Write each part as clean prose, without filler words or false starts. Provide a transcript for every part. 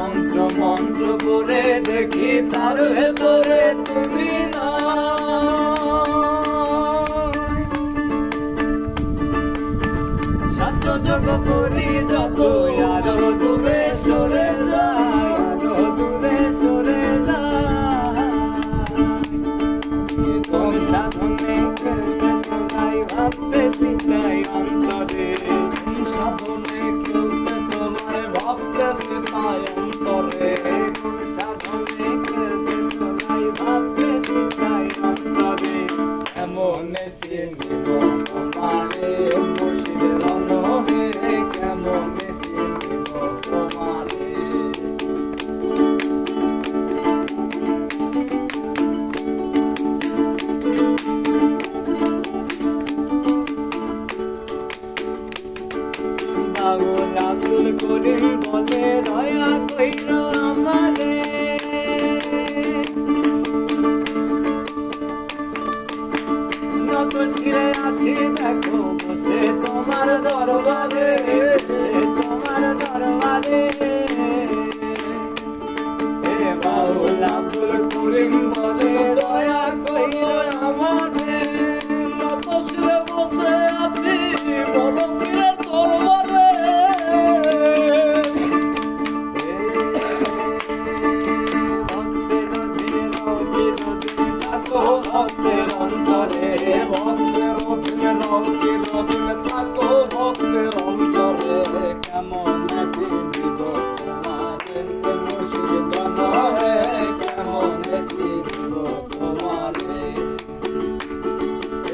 মন্ত্র মন্ত্র পড়ে দেখি তার ভেতরে তুমি না। শাস্ত্র যোগ করি যত আরো দূরে সরে যায়, আরো দূরে সরে যায়। কোন সাধনে খেলতেছো নাই ভাবতেছি তাই অন্তরে, কোন সাধনে খেলতেছো নাই ভাবতেছি তাই অন্তরে, কোন সাধনে খেলতেছো নাই ভাবতেছি তাই অন্তরে। কেমনে চিনিব তোমারে মুর্শিদের অনহে, কেমনে চিনিব তোমারে। বাউল আব্দুল করিম বলে দয়া কইরা আমারে, নত শিরে আছি দেখো বসে তোমার দরবারে, তোমার দরবারে। হে বাউল আব্দুল করিম বলে দয়া কইরা আমারে, নত শিরে বসে আছি বড় পীরের দরবারে। ভক্তের অন্তরে, ভক্তের অধীনে চিরদিন থাকো ভক্তের অন্তরে। কেমনে চিনিব তোমারে মুর্শিদ অনহে, কেমনে চিনিব তোমারে।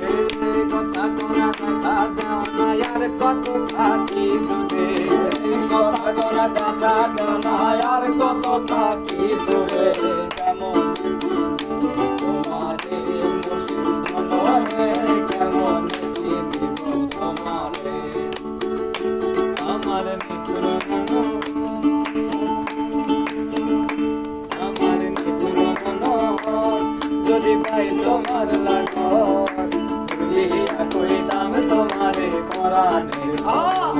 এই কথা কোনা দেখা দাও না আর কত থাকি দূরে, কথা কোনা দেখা দাও না আর কত থাকি দূরে। কেমন তোমারে মুর্শিদ অনহে, কেমন চিনিব তোমারে। আমার নিঠুর মন, আমার নিঠুর মন যদি পাই তোমার লাগর, ভুলিয়া কইতাম তোমারে পরাণের ধন।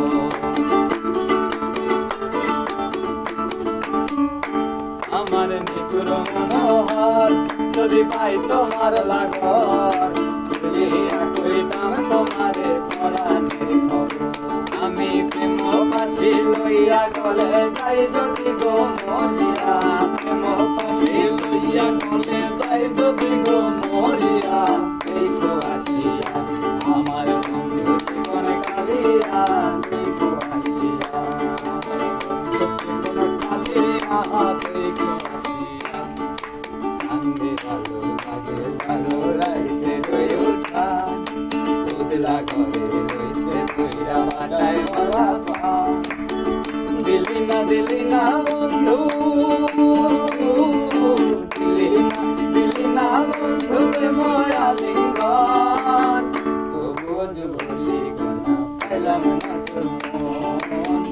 আমার নিঠুর মনোহর যদি পাই তোমার লাগর, ভুলিয়া কইতাম তোমারে পরাণের খবর। আমি প্রেম পাশি লইয়া গলে যাই যদি গো মরিয়া, প্রেম পাশি লইয়া গলে যাই যদি গো মরিয়া। দেখো আসিয়া আমার বন্ধু জীবন কালিয়া, দেখো আসিয়া আমার বন্ধু জীবন কালিয়া, দেখো আসিয়া। চাঁদে ভালো লাগে ভালো রাইতে রয়ে ওঠা, উদলা ঘরে রইছে তৈরা বাটায় ভরা পান। দিলি না বন্ধু, দিলি না বন্ধু ময়া লিঙ্গন। তবুও যুবলি কন্যা পাইলাম না তোর মন,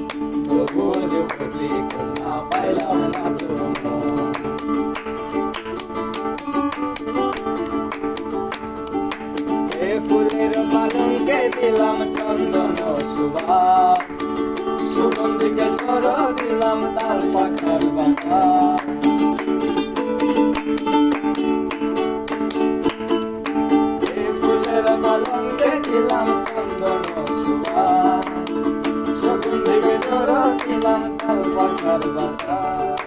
তবুও যুবলি কন্যা পাইলাম না তোর মন। ফুলের পালঙ্কে দিলাম চন্দন সুবাস, সুগন্ধিকে সর দিলাম তাল পাখার বাতাস। ফুলের পালঙ্কে দিলাম চন্দন সুবাস, সুগন্ধিকে সর দিলাম তাল পাখার বাতাস।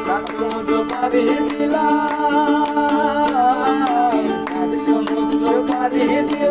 সাত সমুদ্র পাড়ি দিলাম, সাত সমুদ্র পাড়ি দিলাম।